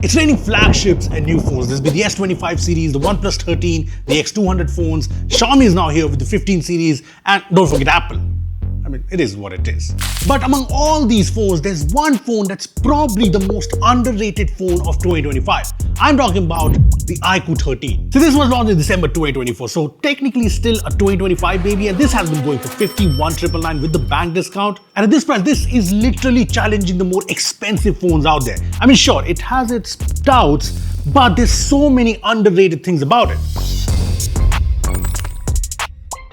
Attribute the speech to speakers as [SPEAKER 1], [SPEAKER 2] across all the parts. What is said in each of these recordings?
[SPEAKER 1] It's raining flagships and new phones. There's been the S25 series, the OnePlus 13, the X200 phones. Xiaomi is now here with the 15 series, and don't forget Apple. I mean, it is what it is. But among all these phones, there's one phone that's probably the most underrated phone of 2025. I'm talking about the iQOO 13. So this was launched in December 2024, so technically still a 2025 baby, and this has been going for 51,999 with the bank discount. And at this price, this is literally challenging the more expensive phones out there. I mean, sure, it has its doubts, but there's so many underrated things about it.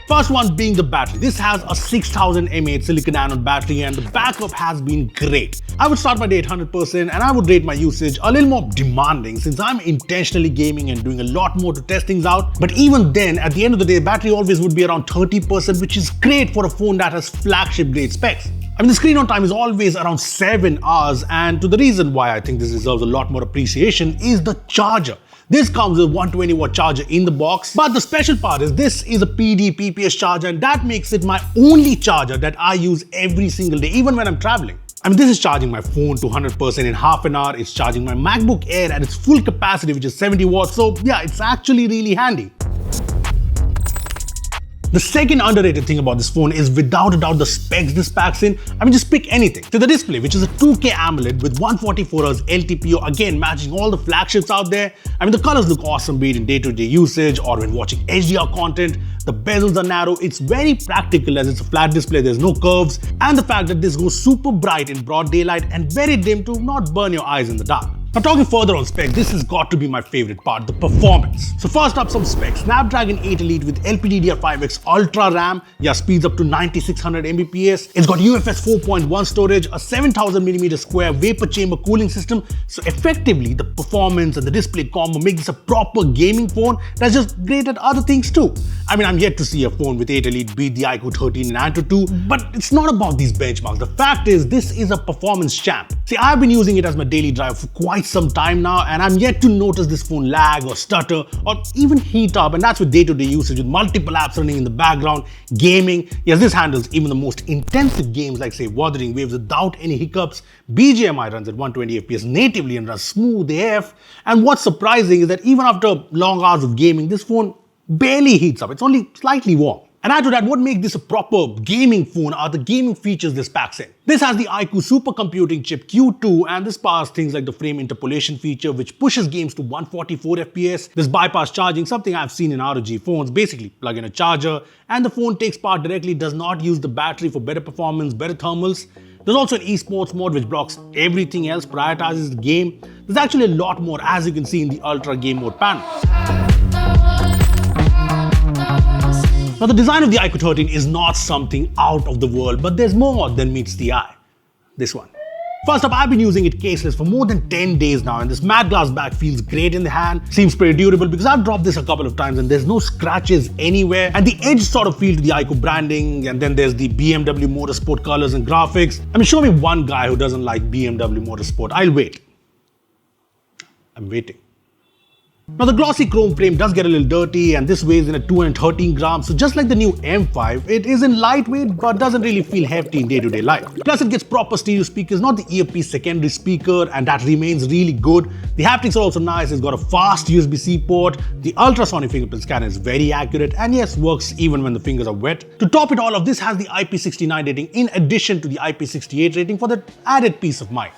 [SPEAKER 1] First one being the battery. This has a 6000 mAh silicon anode battery and the backup has been great. I would start my day at 100% and I would rate my usage a little more demanding since I'm intentionally gaming and doing a lot more to test things out. But even then, at the end of the day, battery always would be around 30%, which is great for a phone that has flagship grade specs. I mean, the screen on time is always around 7 hours, and to the reason why I think this deserves a lot more appreciation is the charger. This comes with a 120 watt charger in the box, but the special part is this is a PD PPS charger, and that makes it my only charger that I use every single day, even when I'm traveling. I mean, this is charging my phone to 100% in half an hour. It's charging my MacBook Air at its full capacity, which is 70 watts. So yeah, it's actually really handy. The second underrated thing about this phone is without a doubt the specs this packs in. I mean, just pick anything. So the display, which is a 2K AMOLED with 144Hz LTPO, again matching all the flagships out there. I mean, the colors look awesome, be it in day-to-day usage or when watching HDR content. The bezels are narrow, it's very practical as it's a flat display, there's no curves, and the fact that this goes super bright in broad daylight and very dim to not burn your eyes in the dark. Now, talking further on specs, this has got to be my favorite part, the performance. So first up, some specs. Snapdragon 8 Elite with LPDDR5X Ultra RAM, speeds up to 9600 Mbps. It's got UFS 4.1 storage, a 7000mm square vapor chamber cooling system. So effectively, the performance and the display combo make this a proper gaming phone that's just great at other things too. I mean, I'm yet to see a phone with 8 Elite beat the iQOO 13 in AnTuTu, but it's not about these benchmarks. The fact is, this is a performance champ. See, I've been using it as my daily driver for quite some time now, and I'm yet to notice this phone lag or stutter or even heat up, and that's with day-to-day usage with multiple apps running in the background, gaming. Yes, this handles even the most intensive games like say Wuthering Waves without any hiccups. BGMI runs at 120 FPS natively and runs smooth AF. And what's surprising is that even after long hours of gaming, this phone barely heats up. It's only slightly warm. And add to that, what makes this a proper gaming phone are the gaming features this packs in. This has the iQOO supercomputing chip Q2, and this powers things like the frame interpolation feature, which pushes games to 144 FPS. This bypass charging, something I've seen in ROG phones. Basically, plug in a charger, and the phone takes power directly, does not use the battery for better performance, better thermals. There's also an esports mode which blocks everything else, prioritizes the game. There's actually a lot more, as you can see in the Ultra Game Mode panel. Now, the design of the iQOO 13 is not something out of the world, but there's more than meets the eye. This one. First up, I've been using it caseless for more than 10 days now, and this matte glass back feels great in the hand, seems pretty durable because I've dropped this a couple of times and there's no scratches anywhere, and the edge sort of feel to the iQOO branding, and then there's the BMW Motorsport colors and graphics. I mean, show me one guy who doesn't like BMW Motorsport. I'll wait. I'm waiting. Now, the glossy chrome frame does get a little dirty, and this weighs in at 213 grams, so just like the new M5, it isn't lightweight but doesn't really feel hefty in day-to-day life. Plus, it gets proper stereo speakers, not the earpiece secondary speaker, and that remains really good. The haptics are also nice, it's got a fast USB-C port, the ultrasonic fingerprint scanner is very accurate, and yes, works even when the fingers are wet. To top it all off, this has the IP69 rating in addition to the IP68 rating for that added peace of mind.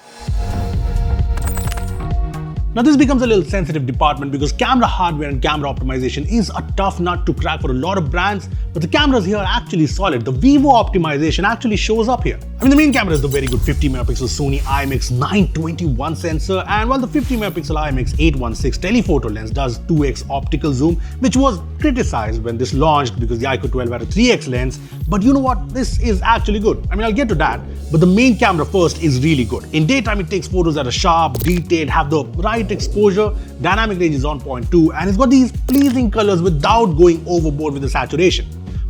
[SPEAKER 1] Now, this becomes a little sensitive department because camera hardware and camera optimization is a tough nut to crack for a lot of brands, but the cameras here are actually solid. The Vivo optimization actually shows up here. I mean, the main camera is the very good 50 megapixel Sony IMX921 sensor, and while the 50 megapixel IMX816 telephoto lens does 2x optical zoom, which was criticized when this launched because the iQOO 12 had a 3x lens, but you know what? This is actually good. I mean, I'll get to that, but the main camera first is really good. In daytime, it takes photos that are sharp, detailed, have the right exposure, dynamic range is on point too, and it's got these pleasing colors without going overboard with the saturation.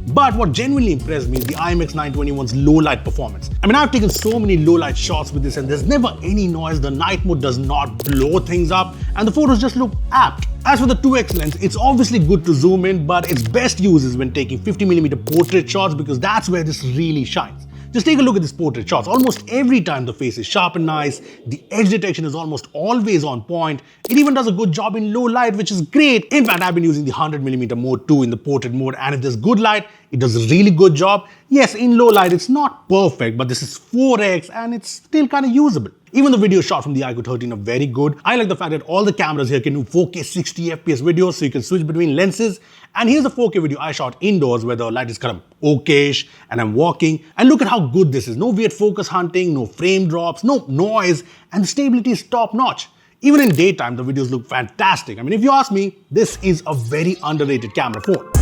[SPEAKER 1] But what genuinely impressed me is the IMX921's low light performance. I mean, I've taken so many low light shots with this and there's never any noise, the night mode does not blow things up, and the photos just look apt. As for the 2x lens, it's obviously good to zoom in, but its best use is when taking 50mm portrait shots because that's where this really shines. Just take a look at these portrait shots. Almost every time the face is sharp and nice, the edge detection is almost always on point. It even does a good job in low light, which is great. In fact, I've been using the 100mm mode too in the portrait mode, and if there's good light, it does a really good job. Yes, in low light, it's not perfect, but this is 4x and it's still kind of usable. Even the video shot from the iQOO 13 are very good. I like the fact that all the cameras here can do 4K 60fps videos, so you can switch between lenses. And here's a 4K video I shot indoors where the light is kind of okayish and I'm walking. And look at how good this is. No weird focus hunting, no frame drops, no noise, and the stability is top notch. Even in daytime, the videos look fantastic. I mean, if you ask me, this is a very underrated camera phone.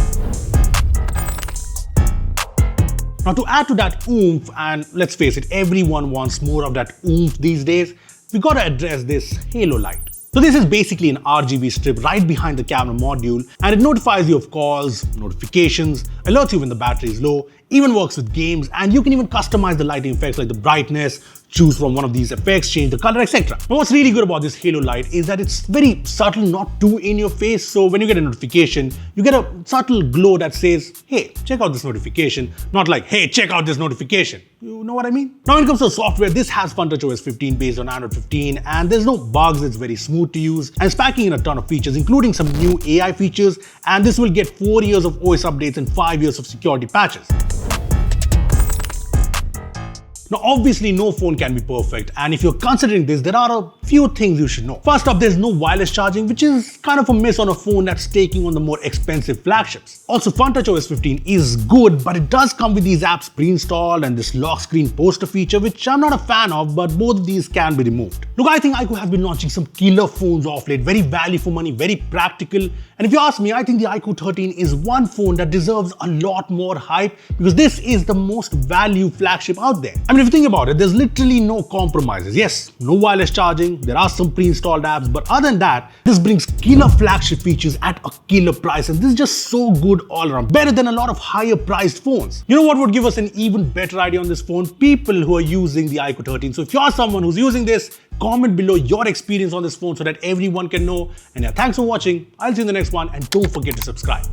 [SPEAKER 1] Now, to add to that oomph, and let's face it, everyone wants more of that oomph these days, we gotta address this halo light. So this is basically an RGB strip right behind the camera module, and it notifies you of calls, notifications, alerts you when the battery is low, even works with games, and you can even customize the lighting effects like the brightness, choose from one of these effects, change the color, etc. But what's really good about this halo light is that it's very subtle, not too in your face. So when you get a notification, you get a subtle glow that says, hey, check out this notification. Not like, hey, check out this notification. You know what I mean? Now when it comes to software, this has FunTouch OS 15 based on Android 15, and there's no bugs, it's very smooth to use, and it's packing in a ton of features, including some new AI features, and this will get 4 years of OS updates and 5 years of security patches. Now, obviously, no phone can be perfect, and if you're considering this, there are a few things you should know. First up, there's no wireless charging, which is kind of a miss on a phone that's taking on the more expensive flagships. Also, FunTouch OS 15 is good, but it does come with these apps pre-installed and this lock screen poster feature, which I'm not a fan of, but both of these can be removed. Look, I think iQOO has been launching some killer phones off late, very value for money, very practical, and if you ask me, I think the iQOO 13 is one phone that deserves a lot more hype because this is the most value flagship out there. I mean, if you think about it, there's literally no compromises. Yes, no wireless charging, there are some pre-installed apps, but other than that, this brings killer flagship features at a killer price, and this is just so good all around. Better than a lot of higher priced phones. You know what would give us an even better idea on this phone? People who are using the iQOO 13. So if you're someone who's using this, comment below your experience on this phone so that everyone can know. And yeah, thanks for watching. I'll see you in the next one, and don't forget to subscribe.